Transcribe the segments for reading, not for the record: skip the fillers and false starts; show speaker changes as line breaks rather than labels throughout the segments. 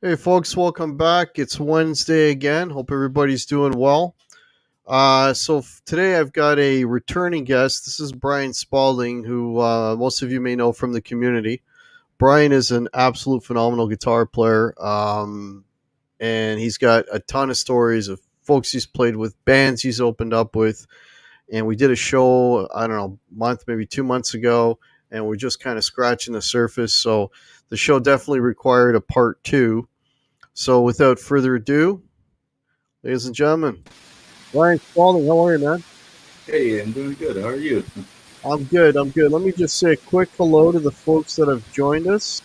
Hey, folks, welcome back. It's Wednesday again. Hope everybody's doing well. Today I've got a returning guest. This is Brian Spalding, who most of you may know from the community. Brian is an absolute phenomenal guitar player, and he's got a ton of stories of folks he's played with, bands he's opened up with. And we did a show, I don't know, month, maybe 2 months ago, and we're just kind of scratching the surface. So the show definitely required a part two. So without further ado, ladies and gentlemen, Brian Spalding, how are you, man?
Hey, I'm doing good. How are you?
I'm good. Let me just say a quick hello to the folks that have joined us.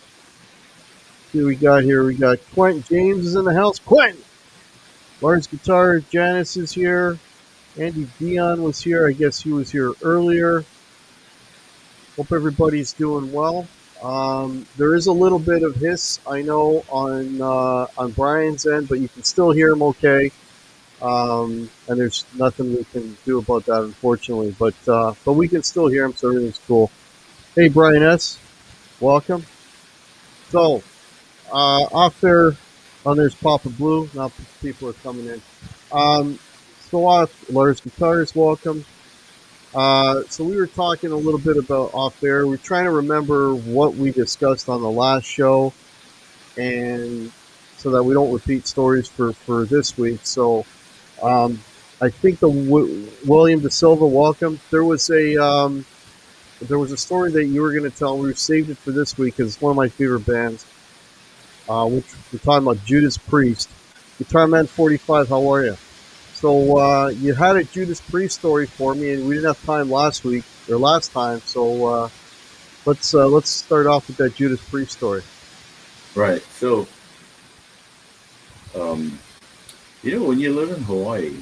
See what we got here. We got Quentin James is in the house. Quentin! Lars Guitar, Janice is here. Andy Dion was here. I guess he was here earlier. Hope everybody's doing well. There is a little bit of hiss, I know, on Brian's end, but you can still hear him okay. And there's nothing we can do about that, unfortunately. But we can still hear him, so everything's cool. Hey, Brian S., welcome. So, off there, there's Papa Blue. Now people are coming in. Lars Guitars, welcome. So we were talking a little bit about off there. We're trying to remember what we discussed on the last show, and so that we don't repeat stories for this week. So I think William De Silva, welcome. There was a story that you were going to tell. We saved it for this week because it's one of my favorite bands. Which we're talking about Judas Priest. Guitar Man 45, how are you? So you had a Judas Priest story for me, and we didn't have time last time. So let's start off with that Judas Priest story.
Right. So, when you live in Hawaii,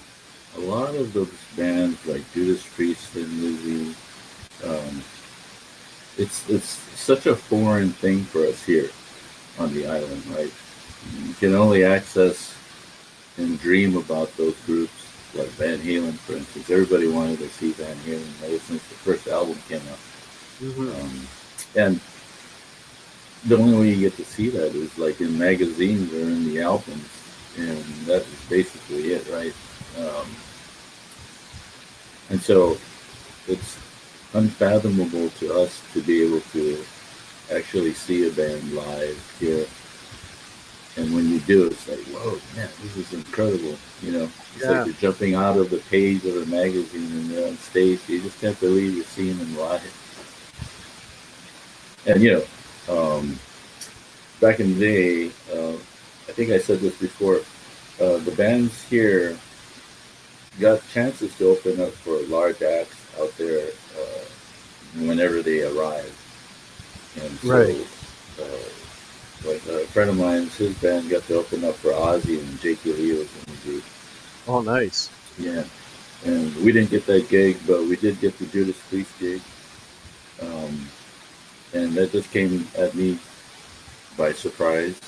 a lot of those bands like Judas Priest and Lizzie, it's such a foreign thing for us here on the island, right? You can only access and dream about those groups like Van Halen, for instance. Everybody wanted to see Van Halen ever since the first album came out. Mm-hmm. And the only way you get to see that is like in magazines or in the albums, and that is basically it, right? And so it's unfathomable to us to be able to actually see a band live here. And when you do, it's like, whoa, man, this is incredible. It's like you're jumping out of the page of a magazine and you're on stage. You just can't believe you're seeing them live. And, back in the day, I think I said this before, the bands here got chances to open up for large acts out there whenever they arrived. And so,
right.
Like a friend of mine, his band got to open up for Ozzy, and Jake Lee was in the group.
Oh, nice.
Yeah. And we didn't get that gig, but we did get the Judas Priest gig. And that just came at me by surprise.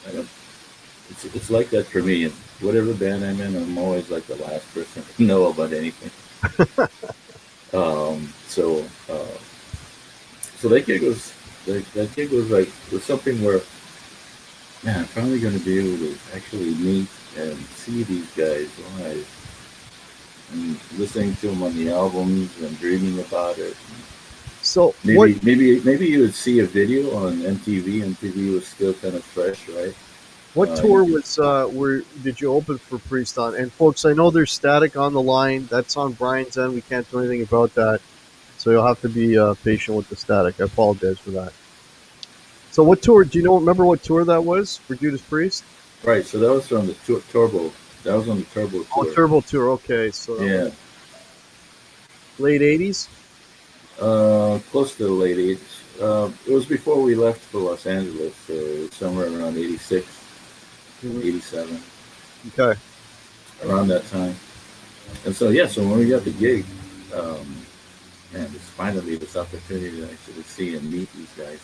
It's like that for me. And whatever band I'm in, I'm always like the last person to know about anything. So that gig was was something where, man, I'm finally going to be able to actually meet and see these guys live, and listening to them on the albums and dreaming about it.
So
maybe you would see a video on MTV. MTV was still kind of fresh, right?
What tour did you open for Priest on? And folks, I know there's static on the line. That's on Brian's end. We can't do anything about that. So you'll have to be patient with the static. I apologize for that. So what tour, remember what tour that was for Judas Priest?
Right, so that was on the Turbo. That was on the Turbo tour.
Oh, Turbo tour, okay. So
yeah.
Late 80s?
Close to the late 80s. It was before we left for Los Angeles, so somewhere around 86,
Hmm.
87,
Okay.
around that time. And so, yeah, so when we got the gig, um, man, it's finally this opportunity to actually see and meet these guys.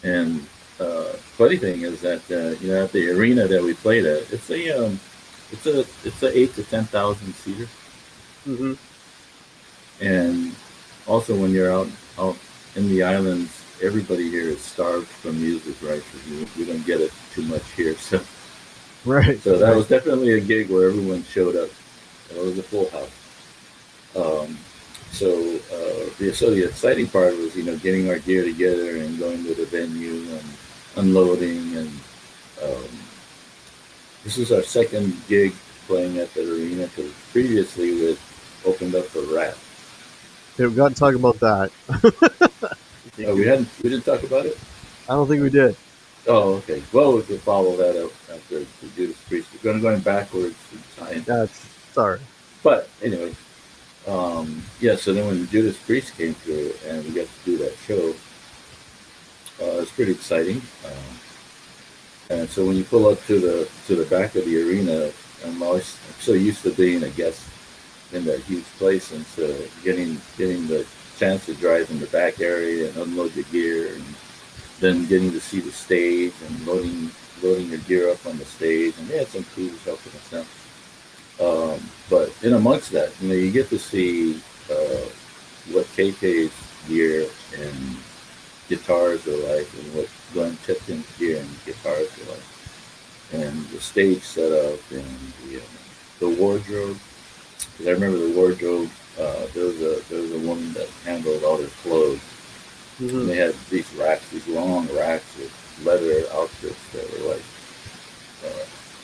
And funny thing is that at the arena that we played at, it's a 8 to 10,000 seater,
Hmm.
and also when you're out in the islands, everybody here is starved for music, right? Because we don't get it too much here, so
Right.
so that
Right.
was definitely a gig where everyone showed up. It was a full house. Um, so the exciting part was getting our gear together and going to the venue and unloading and um, this is our second gig playing at the arena because previously we had opened up for Rat.
Okay, we've got to talk about that.
We didn't talk about it.
I don't think we did.
Oh, okay. Well, we could follow that up after the Judas Priest. We're going backwards in time,
That's sorry.
but anyway, yeah. So then when Judas Priest came through and we got to do that show, it was pretty exciting. And so when you pull up to the back of the arena, I'm so used to being a guest in that huge place, and so getting the chance to drive in the back area and unload your gear, and then getting to see the stage and loading your gear up on the stage, and they had some crews helping us out. But in amongst that, you get to see what KK's gear and guitars are like, and what Glenn Tipton's gear and guitars are like, and the stage setup and the wardrobe. Because I remember the wardrobe. There was a woman that handled all their clothes, and
Hmm.
they had these long racks with leather outfits that were like,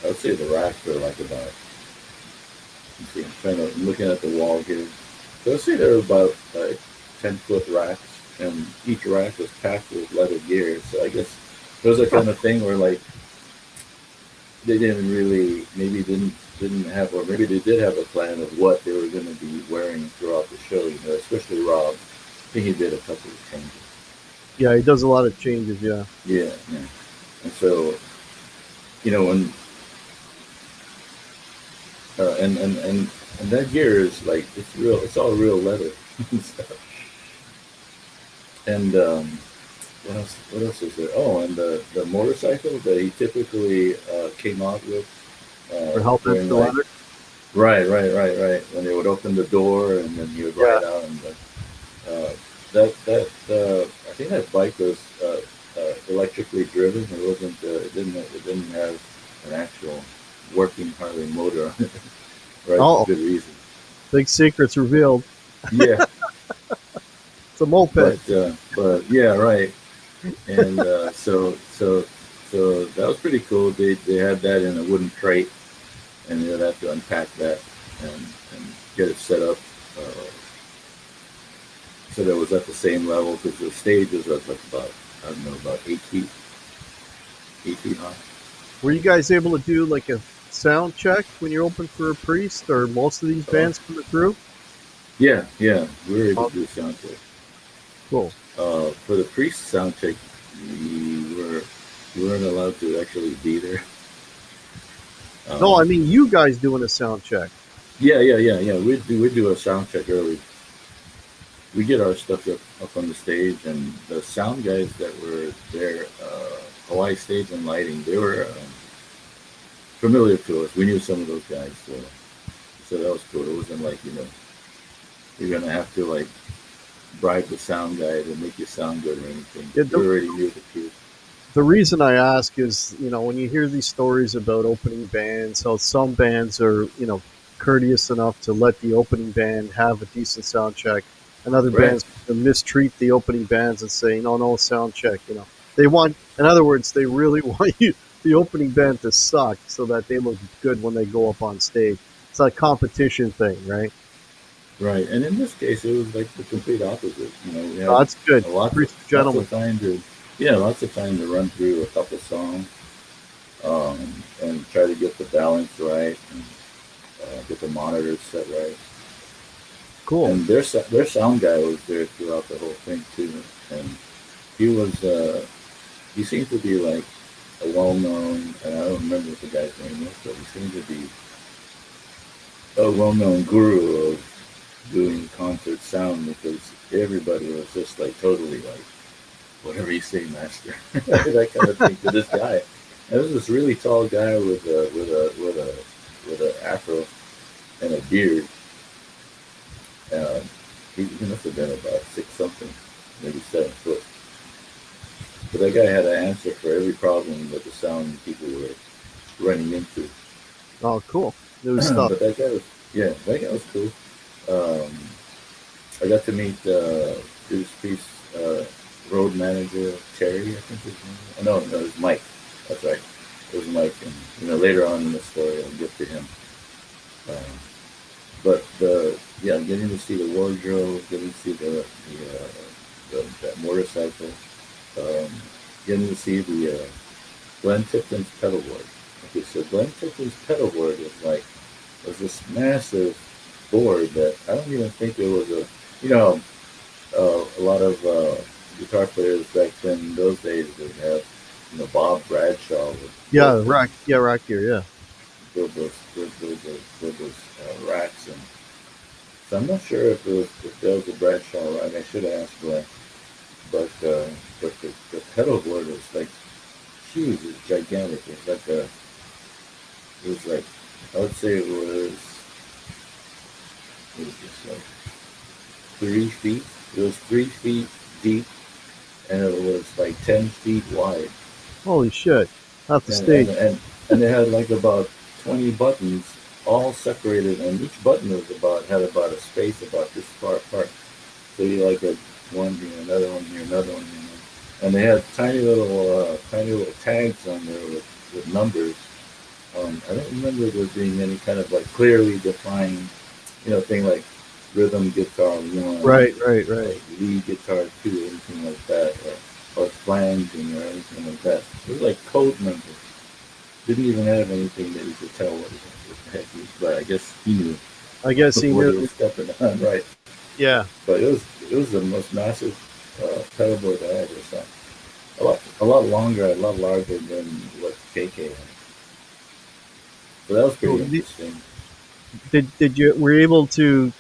I would say the racks were like about. Let's see, I'm looking at the wall here. So I'd say there were about like 10-foot racks, and each rack was packed with leather gear. So I guess it was the kind of thing where like they didn't really maybe didn't have, or maybe they did have a plan of what they were going to be wearing throughout the show. Especially Rob. I think he did a couple of changes.
Yeah, he does a lot of changes. Yeah.
Yeah, yeah. And so when and that gear is like it's real. It's all real leather. And what else? What else is there? Oh, and the motorcycle that he typically came out with
For helping
during
the
like
leather.
right. When they would open the door and then he would
Yeah.
ride out, and that I think that bike was electrically driven. It didn't have an actual working Harley motor on it, right? For
Oh,
good reason.
big secrets revealed.
Yeah,
It's a moped.
but yeah, right. And so that was pretty cool. They had that in a wooden crate, and they would have to unpack that and get it set up so that it was at the same level because the stage was like about I don't know about 8 feet high.
Were you guys able to do like a sound check when you opened for a priest, or most of these
Uh,
bands coming through?
yeah, we were able
Oh,
to do a sound check.
cool.
For the priest sound check, we were we weren't allowed to actually be there.
No,
Um,
I mean you guys doing a sound check.
yeah. We do a sound check early. We get our stuff up on the stage, and the sound guys that were there, Hawaii Stage and Lighting, they were familiar to us. We knew some of those guys, so that was cool. It wasn't like you're gonna have to like bribe the sound guy to make you sound good or anything.
Yeah,
We already knew the crew.
the reason I ask is, when you hear these stories about opening bands, how some bands are, courteous enough to let the opening band have a decent sound check, and other
Right,
bands mistreat the opening bands and say, no, no sound check. They want, in other words, they really want the opening band to suck so that they look good when they go up on stage. It's a competition thing, right?
right. And in this case, it was like the complete opposite. We
No,
had
that's good.
lots of
Appreciate
lots
gentlemen.
of time to yeah, lots of time to run through a couple songs and try to get the balance right and get the monitors set right.
cool.
And their sound guy was there throughout the whole thing too, and he was he seemed to be like a well-known, and I don't remember what the guy's name was, but he seemed to be a well-known guru of doing concert sound because everybody was just like totally like, whatever you say, master, that kind of thing to this guy. And it was this really tall guy with a afro and a beard. Um, he must have been about 6 something, maybe 7 foot. But that guy had an answer for every problem that the sound people were running into.
Oh, cool. New stuff.
But that guy was, yeah, that guy was cool. Um, I got to meet Judas Priest's road manager, Terry, I think his name. Oh, no, it was Mike. That's right. It was Mike, and later on in the story, I'll get to him. Um, but yeah, getting to see the wardrobe, getting to see that motorcycle, um, getting to see the Glenn Tipton's pedal board. Okay, so Glenn Tipton's pedal board was this massive board that I don't even think it was a lot of guitar players back then in those days would have Bob Bradshaw would
Yeah, rack. Yeah, rack gear. Yeah.
build those racks, and so I'm not sure if there was a Bradshaw rack. I should have asked Glenn, but the pedal board was like huge, it's gigantic. It was like I would say it was just like 3 feet. It was 3 feet deep, and it was like 10 feet wide.
Holy shit. Half the
And
stage.
and they had like about 20 buttons, all separated, and each button had about a space about this far apart. So you like had one here, another one here, another one here, and they had tiny little tags on there with numbers. I don't remember there being any kind of like clearly defined, thing like rhythm guitar one,
Right, right, right.
like lead guitar two, anything like that, or flanging or anything like that. It was like code numbers. Didn't even have anything that you could tell what the heck he was, but I guess he knew
I guess he
what he
knew.
was stepping on, right?
Yeah.
But it was the most massive pedal board that I ever saw. A lot longer, a lot larger than what KK had. So that was
Cool.
pretty interesting.
Did you were you able to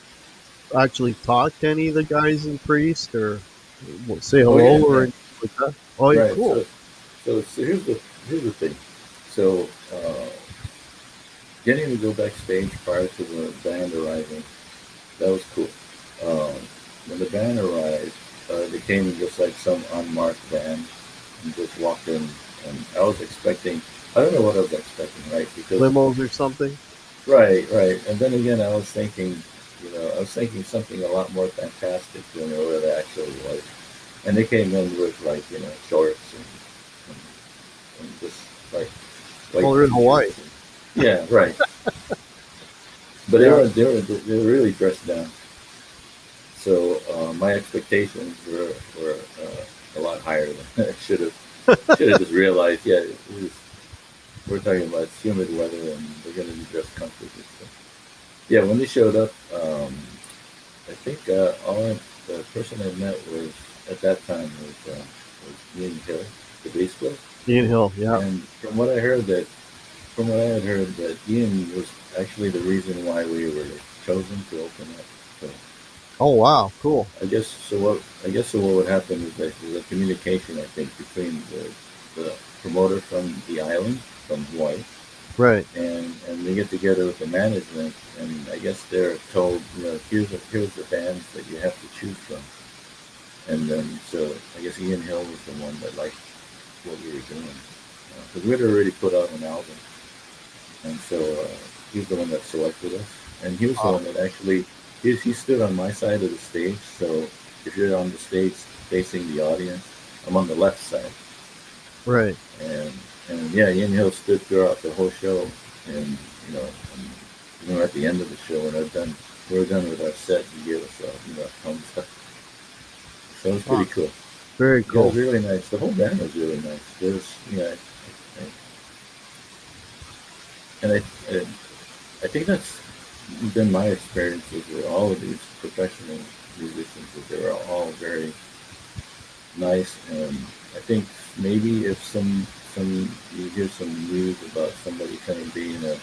actually talk to any of the guys in Priest or say
Oh
hello
yeah,
or
yeah,
anything like that? Oh, yeah,
right.
cool.
So here's the thing. So getting to go backstage prior to the band arriving, that was cool. Um, when the band arrived, they came in just like some unmarked van and just walked in, and I was expecting. I don't know what I was expecting, right? Because
Limos or something.
right. And then again, I was thinking something a lot more fantastic than what it actually was. And they came in with like shorts and just like
Oh,
white
they're in Hawaii.
t-shirts. Yeah, right. But they
Yeah.
were they were they were really dressed down. So my expectations were a lot higher than I should have. Should have just realized. Yeah, we're talking about humid weather and they're going to be dressed comfortably. So, yeah, when they showed up, I think the person I met was at that time was Ian Hill, the bass player.
Ian Hill. Yeah.
And from what I had heard, that Ian was actually the reason why we were chosen to open up. So
Oh, wow. Cool.
I guess so what would happen is that there's a communication, I think, between the promoter from the island, from Hawaii,
Right.
and they get together with the management, and I guess they're told, here's the bands that you have to choose from, and then so I guess Ian Hill was the one that liked what we were doing because we'd already put out an album, and so he's the one that selected us, and he was the
Ah,
one that actually he stood on my side of the stage. So if you're on the stage facing the audience, I'm on the left side,
right.
and yeah, Ian Hill stood throughout the whole show, and at the end of the show when we were done with our set, he gave us a thumbs up. So it was
Ah,
pretty cool.
very
Yeah, it
cool.
was really nice. The whole band was really nice. There's, and I think been my experiences with all of these professional musicians that they were all very nice, and I think maybe if some you hear some news about somebody kind of being a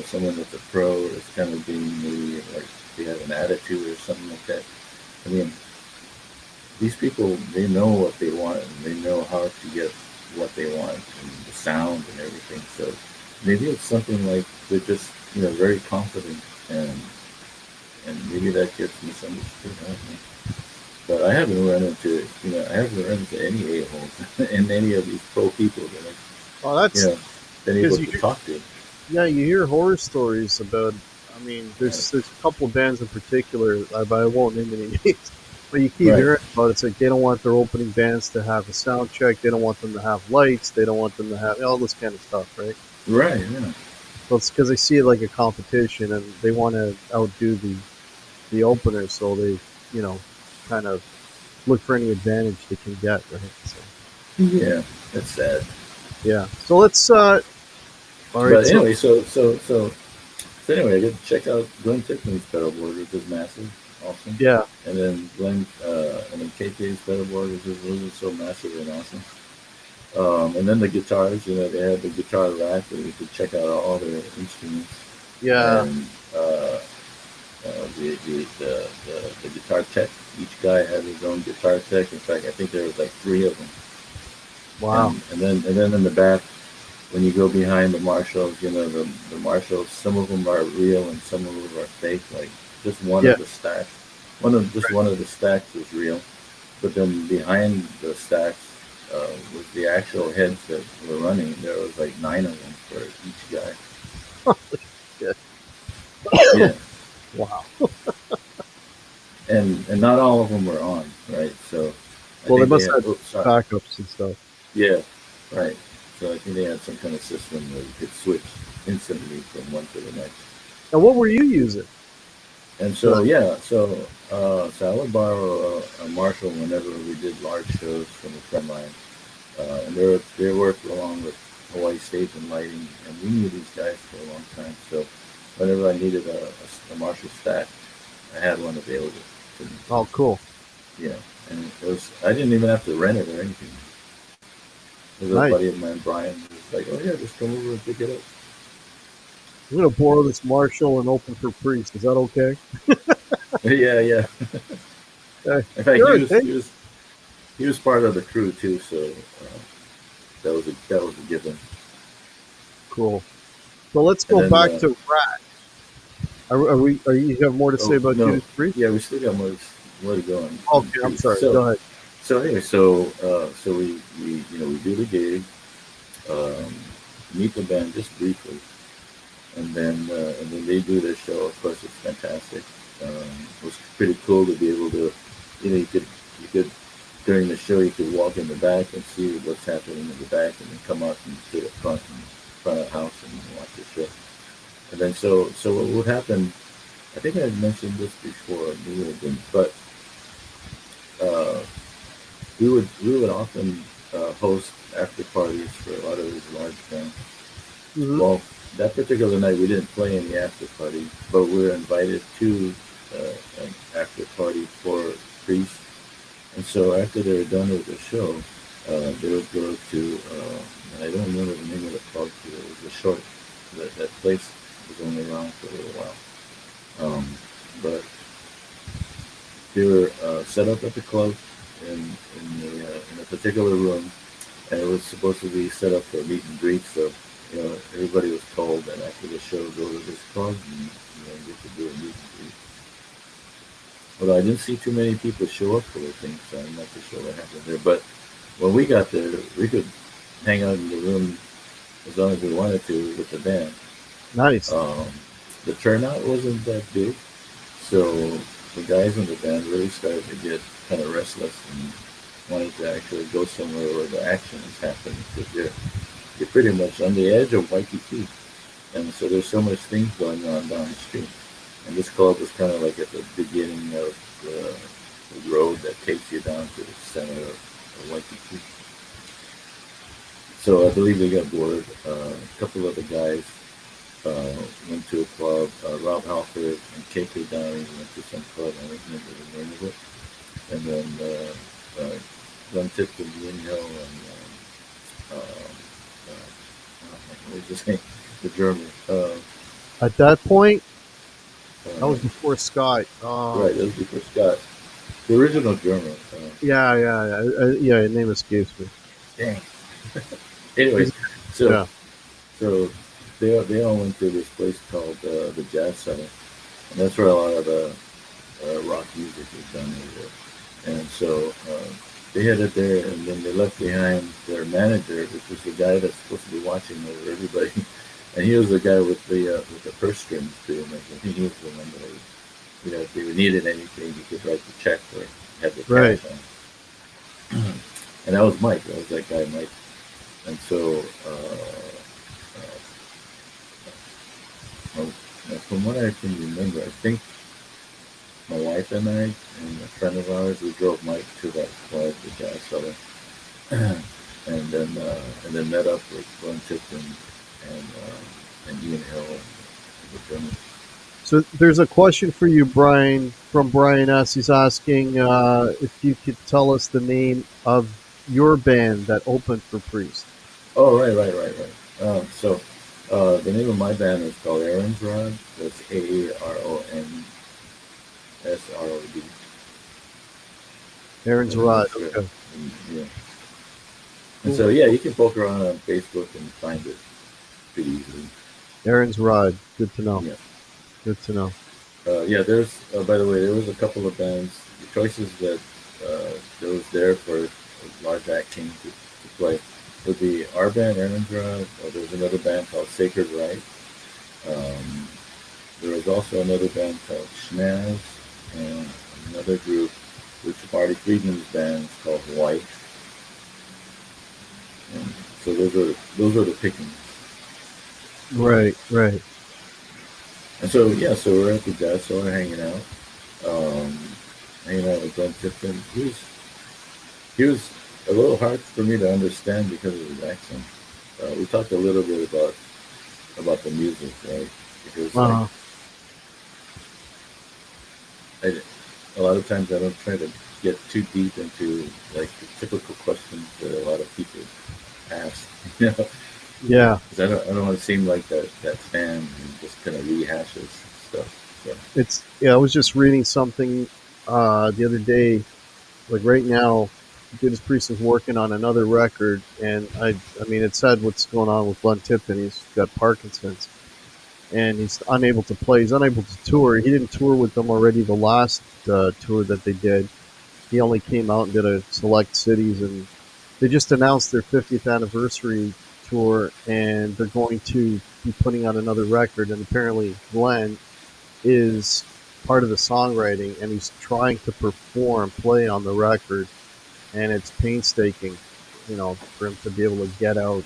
someone that's a pro that's kind of being maybe like they have an attitude or something like that. I mean, these people they know what they want and they know how to get what they want and the sound and everything. So maybe it's something like they're just very confident and maybe that gets misunderstood. I don't know. But I haven't run into I haven't run into any a holes in any of these pro people that I've
Well,
you
that's
know been able
because
to talk to.
yeah, you hear horror stories about. I mean,
Right.
there's a couple of bands in particular, but I won't name any names. But you keep
Right.
hearing about it. It's like they don't want their opening bands to have a sound check. They don't want them to have lights. They don't want them to have all this kind of stuff, right?
Right. Yeah.
So it's because they see it like a competition and they want to outdo the opener, so they you know kind of look for any advantage they can get, right? So
Yeah. That's sad.
yeah. So let's all right.
But
So
anyway, so anyway, I get to check out Glenn Tiffany's pedal board, which is massive, awesome.
yeah,
And then KK's pedal board, which is so massive and awesome. And then the guitars, they had the guitar rack where you could check out all their instruments.
yeah.
And the guitar tech, each guy had his own guitar tech. In fact, I think there was like three of them.
Wow.
And then in the back, when you go behind the Marshalls, the Marshalls, some of them are real and some of them are fake. Like just one
Yeah.
of the stacks, one of the stacks is real, but then behind the stacks was the actual heads that were running. There was like nine of them for each guy.
Shit.
Yeah,
Wow.
and not all of them were on, right? So I
Well, they
think they
must
had.
have
Oops, sorry.
backups and stuff.
Yeah, right. So I think they had some kind of system where you could switch instantly from one to the next.
And what were you using
And
for
so
that?
yeah, so I would borrow a Marshall whenever we did large shows from a friend of mine, and they worked along with Hawaii Stage and Lighting, and we knew these guys for a long time. So whenever I needed a Marshall stack, I had one available to me.
Oh, cool.
Yeah, and it was I didn't even have to rent it or anything. There was a
Nice.
buddy of mine, Brian, who was like, "Oh yeah, just come over and pick it up."
I'm gonna borrow this Marshall and open for Priest. Is that okay?
Yeah, yeah. In fact,
Sure. Hey,
he was part of the crew too, so that was a given.
cool. So let's
And
go
then
back to Rat. Are we? Are you have more to say
oh
about
no,
Judas Priest?
yeah, we still got more to go on
Okay, I'm
Priest.
sorry. Go ahead.
So anyway, so we we do the gig, um, meet the band just briefly, and then they do their show. Of course, it's fantastic. It was pretty cool to be able to, you could during the show you could walk in the back and see what's happening in the back, and then come out and sit up front of the house and watch the show. And then so what would happen? I think I had mentioned this before, maybe I didn't, but uh, we would often host after parties for a lot of these large bands.
Hmm.
Well, that particular night we didn't play any after party, but we were invited to an after party for Priest. And so after they were done with the show, they would go to, and I don't remember the name of the club, but it was a short, that place was only around for a little while. But they were set up at the club in a particular room, and it was supposed to be set up for meet and greet. So everybody was told that after the show, go to this club and get to do a meet and greet. Although I didn't see too many people show up for the thing, so I'm not too sure what happened there. But when we got there, we could hang out in the room as long as we wanted to with the band.
Nice.
Um, the turnout wasn't that big, so the guys in the band really started to get kind of restless and wanted to actually go somewhere where the action is happening because you're pretty much on the edge of Waikiki, and so there's so much things going on down the street. And this club was kind of like at the beginning of the road that takes you down to the center of Waikiki. So I believe they got bored. A couple of the guys uh, went to a club. Rob Halford and KK Downey went to some club. I don't remember the name of it. And then Glenn Tipton, Ian Hill, and what was his name? The drummer.
At that point, that
Uh,
was before Scott.
right, that was before Scott. The original drummer.
Yeah. His name escapes me.
Dang. Anyways,
He's,
so
yeah.
so they all went to this place called the Jazz Center, and that's where a lot of the rock music was done over there. And so they headed there, and then they left behind their manager, which was the guy that's supposed to be watching over everybody. And he was the guy with the purse strings too. And I think he was the one that if they needed anything, he could write the check or have the
Right.
cash on. And that was Mike. That was that guy Mike. And so well, from what I can remember, I think my wife and I and a friend of ours, we drove Mike to that club, the Jazz Cellar, and then met up with Glenn Tipton and Ian Hill and the drummer.
So there's a question for you, Brian, from Brian S. He's asking if you could tell us the name of your band that opened for Priest.
Oh, right. The name of my band is called Aaron's Rod. That's AARONSROD.
Aaron's
And
Rod.
that's
Okay.
yeah. And
Cool.
so yeah, you can poke around on Facebook and find it pretty easily.
Aaron's Rod. Good to know.
Yeah.
Good to know.
Yeah, there's, by the way, there was a couple of bands, the choices that there was there for a large act came to play would be our band, Aaron's Rod, or there was another band called Sacred Right. Um, there was also another band called Schnaz, and another group, which Marty Friedman's band is called White. And so those are the pickings.
Right. Right.
And so yeah, so we're at the jazz cellar um, hanging out with Glenn Tipton. He was a little hard for me to understand because of his accent. We talked a little bit about the music, right? Because like
Uh,
I, a lot of times I don't try to get too deep into like the typical questions that a lot of people ask, you know,
yeah.
because I don't want to seem like that fan who just kind of rehashes stuff. So
I was just reading something the other day. Like right now, Judas Priest is working on another record, and I mean, it said what's going on with Glenn Tipton. He's got Parkinson's, and he's unable to play. He's unable to tour. He didn't tour with them already the last tour that they did. He only came out and did a select cities, and they just announced their 50th anniversary tour, and they're going to be putting out another record. And apparently, Glenn is part of the songwriting, and he's trying to play on the record, and it's painstaking, for him to be able to get out,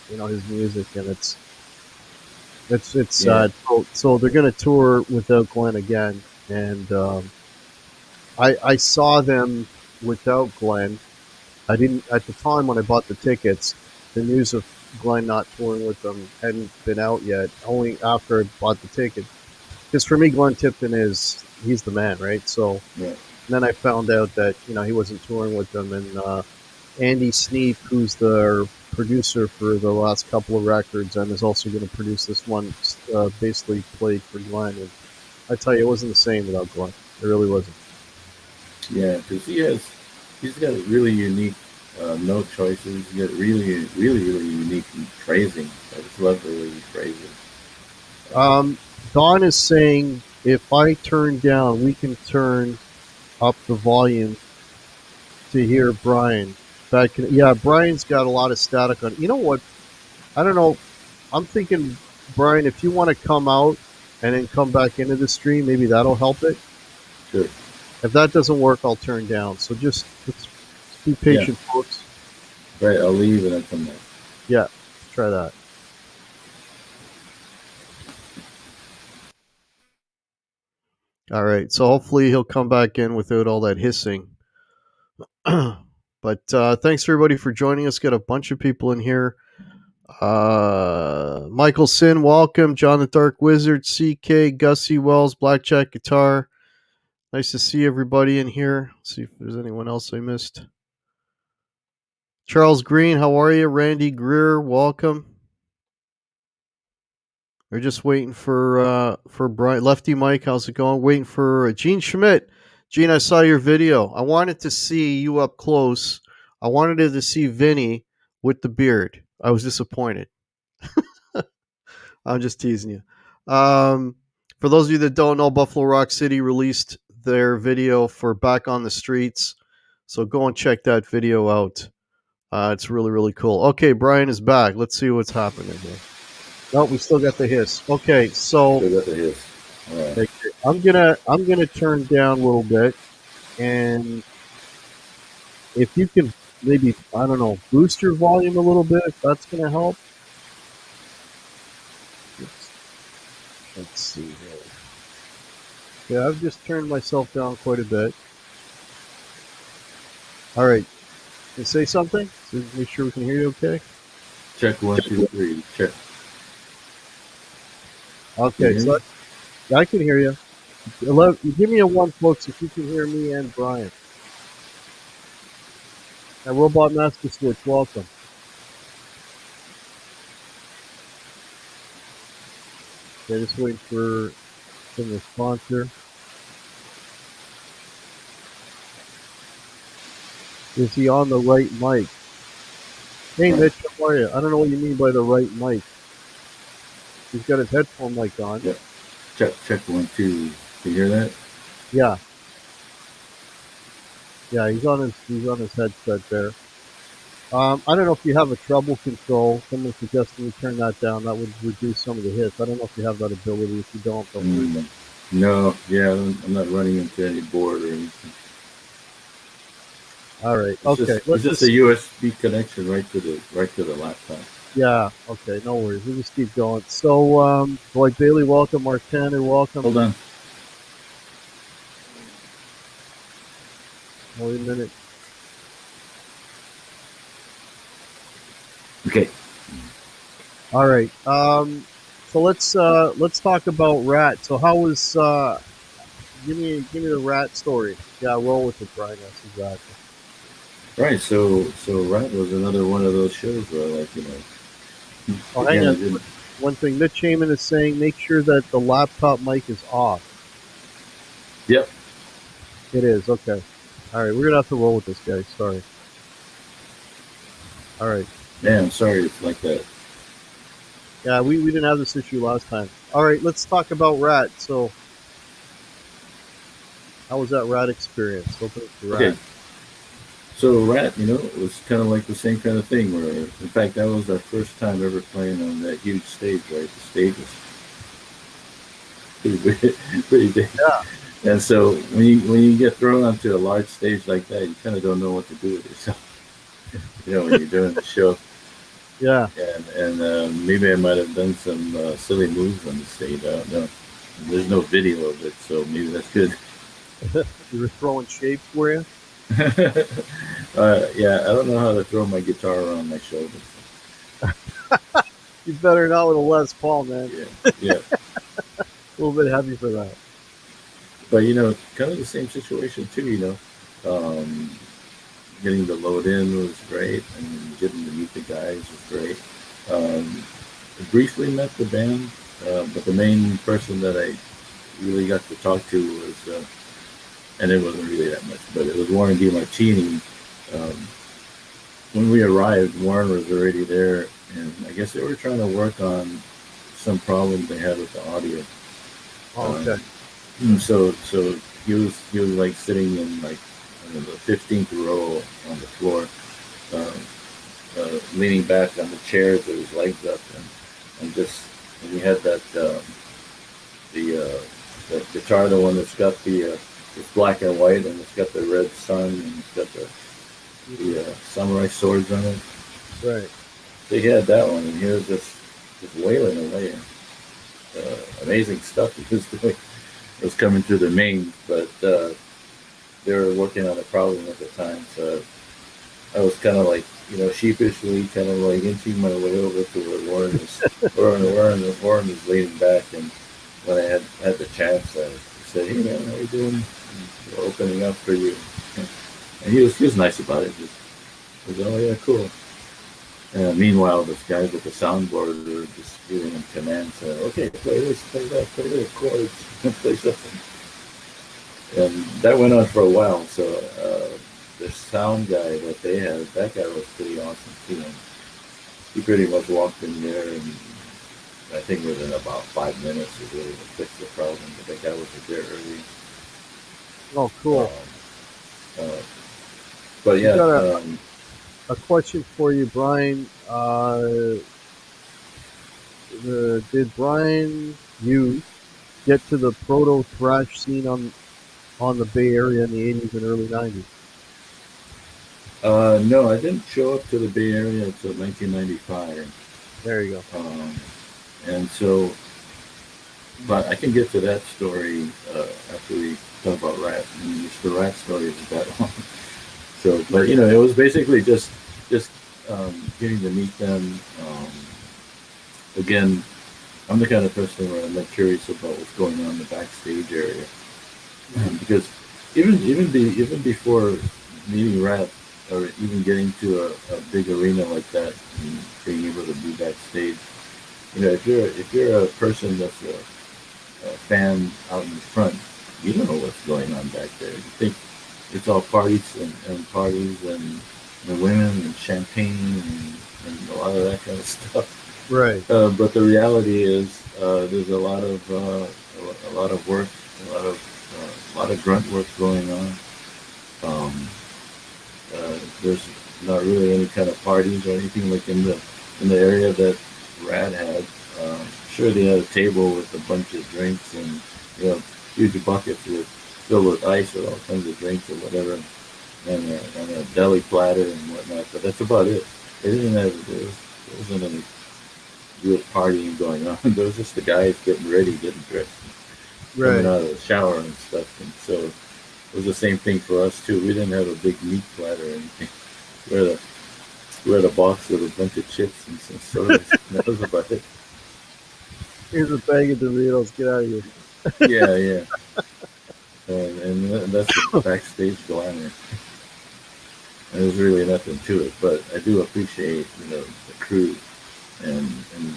his music, and it's
yeah,
sad. So they're going to tour without Glenn again, and I saw them without Glenn. I didn't at the time when I bought the tickets. The news of Glenn not touring with them hadn't been out yet. Only after I bought the ticket, because for me, Glenn Tipton he's the man, right? So
yeah,
then I found out that he wasn't touring with them, and Andy Sneap, who's the producer for the last couple of records and is also going to produce this one, basically played for Glenn. And I tell you, it wasn't the same without Glenn. It really wasn't.
yeah, because he's got really unique note choices. He's got really unique phrasing. I just love the way he phrases.
Um, Don is saying if I turn down, we can turn up the volume to hear Brian. Yeah, Brian's got a lot of static on. You know what? I don't know. I'm thinking, Brian, if you want to come out and then come back into the stream, maybe that'll help it.
Sure.
If that doesn't work, I'll turn down. So just let's be
Yeah.
patient, folks.
Right. I'll leave and then come back.
Yeah, let's try that. All right. So hopefully he'll come back in without all that hissing. But thanks everybody for joining us. Got a bunch of people in here. Michael Sin, welcome. John the Dark Wizard, CK, Gussie Wells, Blackjack Guitar. Nice to see everybody in here. Let's see if there's anyone else I missed. Charles Green, how are you? Randy Greer, welcome. We're just waiting for Brian. Lefty Mike, how's it going? Waiting for Gene Schmidt. Gene, I saw your video. I wanted to see you up close. I wanted to see Vinny with the beard. I was disappointed. I'm just teasing you. For those of you that don't know, Buffalo Rock City released their video for Back on the Streets. So go and check that video out. It's really, really cool. Okay, Brian is back. Let's see what's happening here. No, we still got the hiss. Okay, so
Still got the hiss. All right.
I'm gonna turn down a little bit, and if you can maybe, I don't know, boost your volume a little bit, if that's gonna help. Let's see here. Yeah, I've just turned myself down quite a bit. All right, can you say something? So make sure we can hear you. Okay.
Check 1, 2, 3. Check.
Okay, so I can hear you. Give me a 1, folks, if you can hear me and Brian. And Robot Master Switch, welcome. Okay, just waiting for some response here. Is he on the right mic? Hey, Mitch, how are you? I don't know what you mean by the right mic. He's got his headphone mic on.
Yep. Check 1, 2. Can you hear that?
Yeah. Yeah, he's on his headset there. I don't know if you have a treble control. Someone suggested we turn that down. That would reduce some of the hits. I don't know if you have that ability. If you don't, don't worry about it.
No, yeah, I'm not running into any board or anything.
All right.
It's
Okay.
it's just a USB connection right to the laptop.
Yeah. Okay. No worries. We'll just keep going. So, Lloyd Bailey, welcome. Mark Tanner, welcome.
Hold on.
Wait a minute.
Okay.
All right. So let's talk about Rat. So how was give me the Rat story. Yeah, roll with it, Brian. That's exactly.
Right. So Rat was another one of those shows where, like,
Oh, hang on. One thing Mitch Heyman is saying: make sure that the laptop mic is off.
Yep.
It is. Okay. All right. We're gonna have to roll with this, guys. Sorry. All right.
Man, I'm sorry it's like that.
Yeah, we didn't have this issue last time. All right, let's talk about Rat. So, how was that Rat experience? Open for Rat.
Okay. So Rat, it was kind of like the same kind of thing. Where, in fact, that was our first time ever playing on that huge stage. Right, the stage was pretty big.
Yeah.
And so when you get thrown onto a large stage like that, you kind of don't know what to do with yourself. When you're doing the show.
Yeah.
And maybe I might have done some silly moves on the stage. I don't know. There's no video of it, so maybe that's good.
You were throwing shapes, were you?
Yeah, I don't know how to throw my guitar around my shoulders.
You better not with a Les Paul, man.
Yeah.
A little bit heavy for that.
But kind of the same situation too. Getting the load in was great, and getting to meet the guys was great. I briefly met the band, but the main person that I really got to talk to was, and it wasn't really that much, but it was Warren DeMartini. When we arrived, Warren was already there, and I guess they were trying to work on some problems they had with the audio.
Oh, okay.
So he was like sitting in like the 15th row on the floor, leaning back on the chairs with his legs up, and we had that the guitar, the one that's got it's black and white, and it's got the red sun, and it's got the samurai swords on it.
Right.
So he had that one, and he was just wailing away. Amazing stuff he was doing. It was coming through the main, but they were working on a problem at the time, so I was kind of like, sheepishly kind of like inching my way over to where Warren was leaning back, and when I had the chance, I said, "Hey man, how you doing? We're opening up for you." And he was nice about it. He was, "Oh yeah, cool." Meanwhile, this guys with the soundboard were just giving him commands, saying, "Okay, play this, play that, play the chords, play something." And that went on for a while. So the sound guy that they had, that guy was pretty awesome too. And he pretty much walked in there, and I think within about 5 minutes, he was able to fix the problem. But that guy was there early.
Oh, cool.
Um, uh, but
We
yeah,
got a question for you, Brian. Did Brian you get to the proto thrash scene on the Bay Area in the 80s and early 90s?
no, I didn't show up to the Bay Area until 1995.
There you go.
And so, but I can get to that story after we talk about Rat. And the Rat story is that long. So, but it was basically just getting to meet them. Again, I'm the kind of person where I'm like curious about what's going on in the backstage area, because even before meeting Rat or even getting to a big arena like that and being able to be backstage, if you're a person that's a fan out in the front, you don't know what's going on back there. You think it's all parties and parties and women and champagne and a lot of that kind of stuff.
Right.
But the reality is, there's a lot of work, a lot of grunt work going on. Um, there's not really any kind of parties or anything like in the area that Rad had. Sure, they had a table with a bunch of drinks and huge buckets filled with ice with all kinds of drinks or whatever, and a deli platter and whatnot. But that's about it. They didn't have there wasn't any real partying going on. There was just the guys getting ready, getting dressed, coming
Right.
out of the shower and stuff. And so it was the same thing for us too. We didn't have a big meat platter or anything. We had a box with a bunch of chips and some sodas. That was about it.
Here's a bag of Doritos. Get out of here.
Yeah, yeah. And that's the backstage glamour. There's really nothing to it, but I do appreciate the crew and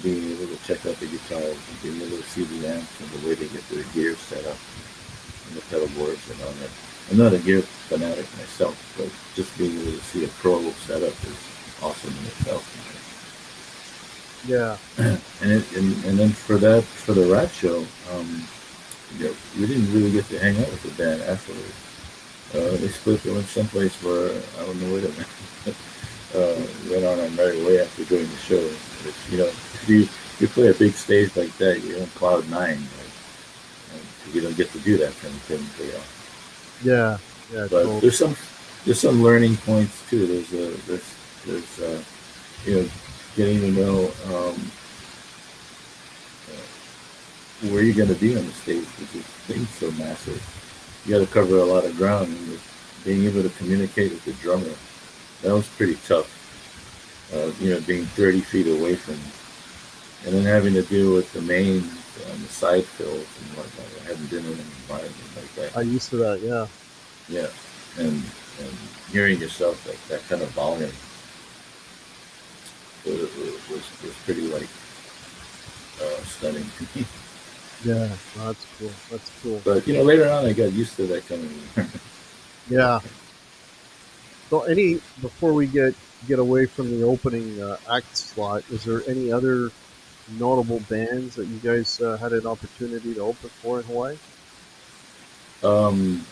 being able to check out the guitars and being able to see the amps and the way they get their gear set up and the pedal boards and all that. I'm not a gear fanatic myself, but just being able to see a pro setup is awesome in itself.
Yeah.
And then for the Rat show, we didn't really get to hang out with the band afterwards. They split. They went someplace where I don't know where they went. Went on our merry way after doing the show. Which, if you play a big stage like that, you're on cloud nine. Right? And you don't get to do that kind of thing very often.
Yeah. Yeah.
But
Totally.
there's some learning points too. There's getting to know where you're going to be on the stage because things so massive. You got to cover a lot of ground, and being able to communicate with the drummer, that was pretty tough. Being 30 feet away from him, and then having to deal with the mains and the side fills and whatnot. I hadn't been in an environment like that.
I'm used to that. Yeah.
Yeah, and hearing yourself like that kind of volume was pretty like stunning to me.
Yeah. No, that's cool. That's cool.
But later on, I got used to that kind of environment.
Yeah. So, before we get away from the opening act slot, is there any other notable bands that you guys had an opportunity to open for in Hawaii?
Um,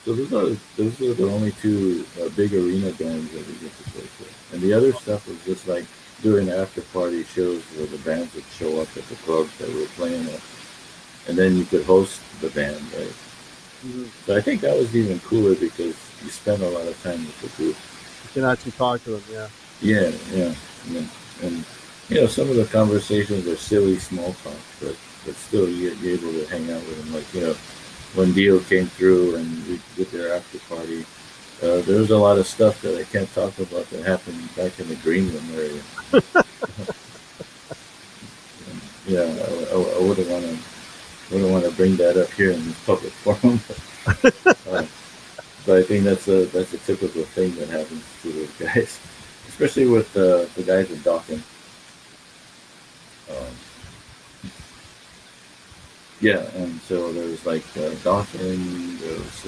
so those are the only two big arena bands that we get to play for, and the other stuff was just like doing after party shows where the bands would show up at the clubs that we were playing at, and then you could host the band, right?
Mm-hmm.
So I think that was even cooler because you spend a lot of time with the group.
You can actually talk to them. Yeah.
Yeah, yeah, and some of the conversations are silly small talk, but still you're able to hang out with them. Like when Dio came through and we did their after party, there's a lot of stuff that I can't talk about that happened back in the green room area. Yeah, I wouldn't want to bring that up here in this public forum. uh, but I think that's a typical thing that happens to those guys, especially with the guys in Dawkins. Um, yeah, and so there was like Dawson, there was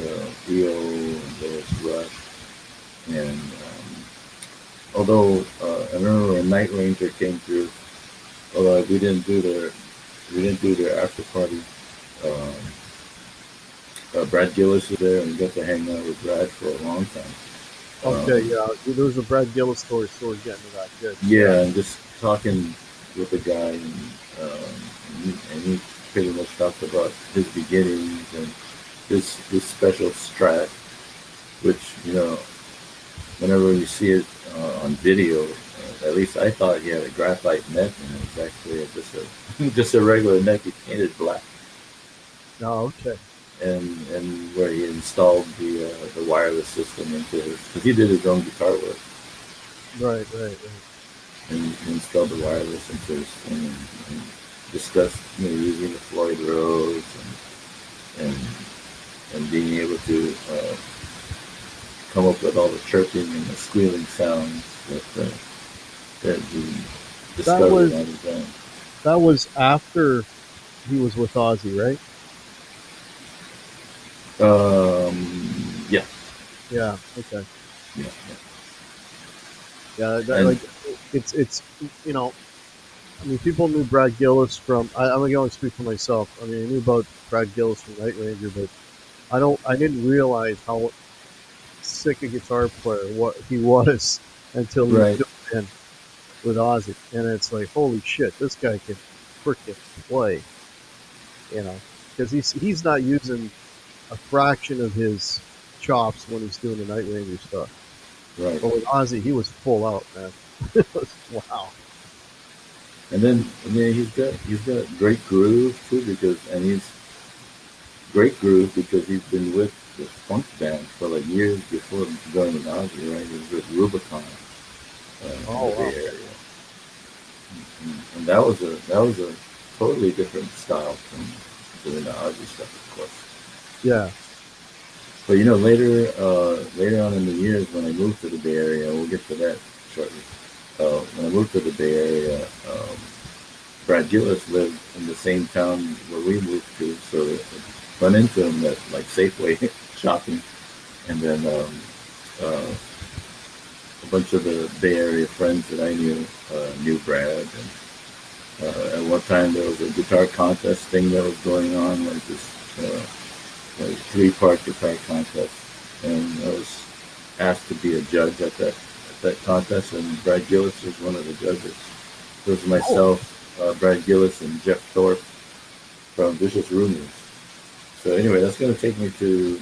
Rio, and there was Rush, and although I remember when Night Ranger came through, although we didn't do their after party. Um, Brad Gillis was there, and we got to hang out with Brad for a long time.
Okay,
Um,
yeah. There was a Brad Gillis story. Story getting to that. Good. Yeah.
yeah, and just talking with the guy, and he pretty much talked about his beginnings and his special strat, which whenever you see it on video, at least I thought he had a graphite neck, and it was actually just a just a regular neck he painted black,
Oh, okay.
and where he installed the wireless system into his, because he did his own guitar work,
Right, right, right.
and he installed the wireless into his thing, and discussed using the Floyd Rose, and and being able to come up with all the chirping and the squealing sounds that he
That
discovered
was
on his own.
that was after he was with Ozzy, right?
Yeah,
Yeah. Okay.
yeah,
Yeah.
yeah.
That, like, it's you know, I mean, people knew Brad Gillis from. I'm gonna only speak for myself. I mean, I knew about Brad Gillis from Night Ranger, but I didn't realize how sick a guitar player what he was until he
Right.
jumped in with Ozzy, and it's like, holy shit, this guy can freaking play, because he's not using a fraction of his chops when he's doing the Night Ranger stuff.
Right.
But with Ozzy, he was full out, man. It was, wow.
And then he's got great groove too, he's great groove because he's been with the funk band for like years before joining Ozzy. Right, he was with Rubicon in
Oh
the Bay
wow.
Area, and that was a totally different style from doing the Ozzy stuff, of course.
Yeah.
But later on in the years when I moved to the Bay Area, we'll get to that shortly. When I moved to the Bay Area, Brad Gillis lived in the same town where we moved to, so I run into him at like Safeway shopping, and then uh, a bunch of the Bay Area friends that I knew Brad, and at one time there was a guitar contest thing that was going on, like this like 3-part guitar contest, and I was asked to be a judge at that contest, and Brad Gillis was one of the judges. It was
Oh,
myself, Brad Gillis, and Jeff Thorpe from Vicious Rumors. So anyway, that's going to take me to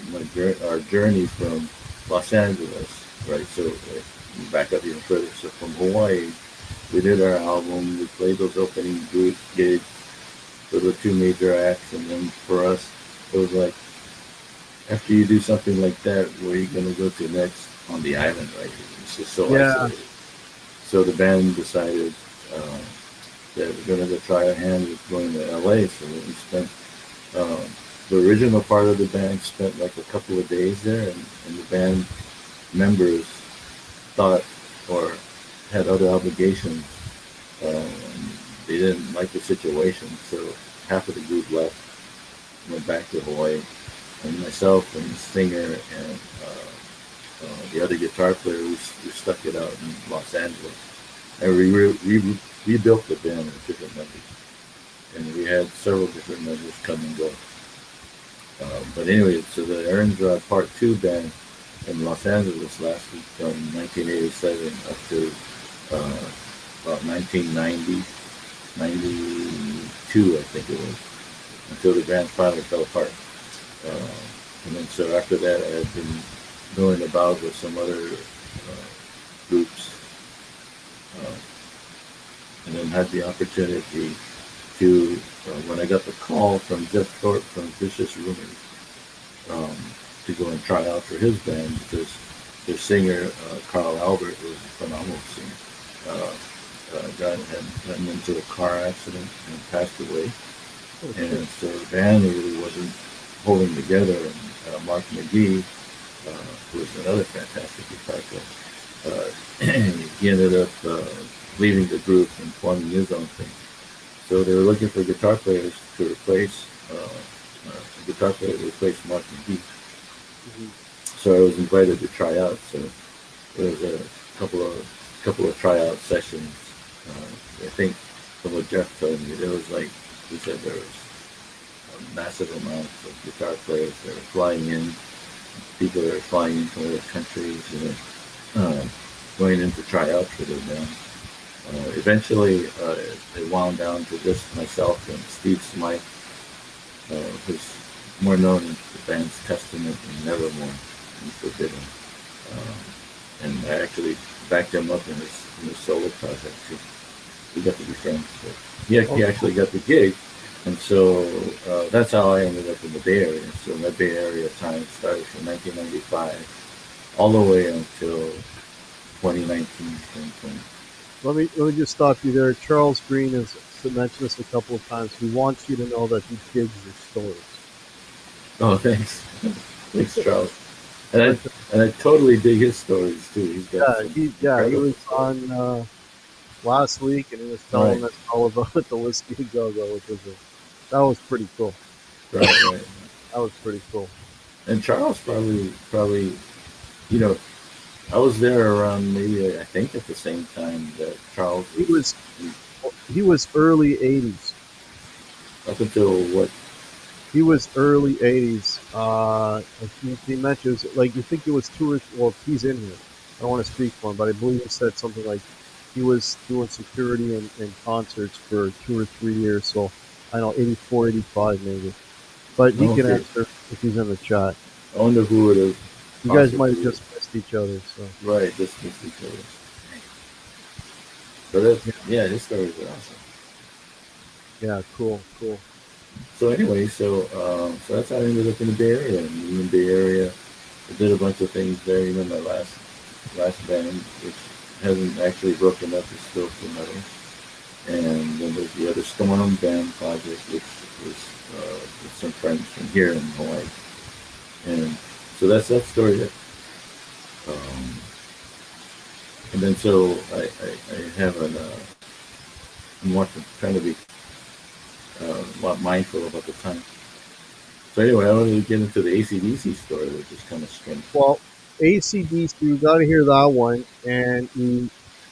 our journey from Los Angeles, right? So back up even further. So from Hawaii, we did our album. We played those opening group gigs for the two major acts, and then for us, it was like, after you do something like that, where are you going to go to next on the island, right? It's just so
yeah.
isolated. So the band decided uh, that we're going to go try our hand with going to LA. So we spent the original part of the band spent like a couple of days there, and the band members thought or had other obligations. They didn't like the situation, so half of the group left, went back to Hawaii, and myself and the singer and the other guitar player, we stuck it out in Los Angeles, and we rebuilt the band with different members, and we had several different members come and go. But anyway, so the Aaron's Part 2 band in Los Angeles lasted from 1987 up to about 1990, 92, I think it was, until the band finally fell apart. Uh, and then so after that, I had been going about with some other groups, uh, and then had the opportunity to, when I got the call from Jeff Thorpe from Vicious Rumors, um, to go and try out for his band, because their singer, Carl Albert, was a phenomenal singer. Uh, had gotten into a car accident and passed away.
Oh, shit.
And so the band really wasn't holding together. And Mark McGee, who was another fantastic guitar player, he ended up leaving the group and forming his own thing. So they were looking for guitar players to replace a guitar player to replace Mark McGee.
Mhm.
So I was invited to try out. So there was a couple of tryout sessions. I think from what Jeff told me, there was like he said there was a massive amount of guitar players that were flying in. People that are flying in from other countries, going in to try out for their band. Eventually, it wound down to just myself and Steve Smythe, who's more known as the band's Testament and Nevermore and Forbidden. Um, and I actually backed him up in his solo project. We got to be friends. But he
Oh,
actually got the gig, and so that's how I ended up in the Bay Area. So my Bay Area time started from 1995 all the way until 2019, 2020.
let me just stop you there. Charles Green has mentioned this a couple of times. He wants you to know that he digs your stories.
Oh, thanks. Thanks, Charles. And I
But
and I totally dig his stories too. He's got
yeah,
some
he
incredible
was
stories.
on last week, and he was
Right,
telling us all about the whiskey go go, that was pretty cool.
right, right.
That was pretty cool.
And Charles probably, you know, I was there around maybe I think at the same time that Charles
He
was
was he was early '80s.
up until what?
He was early '80s. I think he mentions like you think it was two or well, he's in here. I don't want to speak for him, but I believe he said something like he was doing security and concerts for 2 or 3 years. So I don't know, 84, 85 maybe. But he can
Okay,
answer if he's in the chat.
I wonder who would have
You guys might have
possibly
just missed each other. So
right just missed each other. So that's
yeah,
yeah, his stories are awesome.
yeah, cool, cool.
So anyway, so that's how I ended up in the Bay Area. And in the Bay Area, I did a bunch of things there. Even my last band, which hasn't actually broken up, is still through metal. And then there's the other Storm Band project, which was with some friends from here in Hawaii. And so that's that story there. Um, and then so I have I'm watching, trying to be mindful about the time. So anyway, I wanted to get into the ACDC story, which is kind of strange.
Well, ACDC, you got to hear that one. And you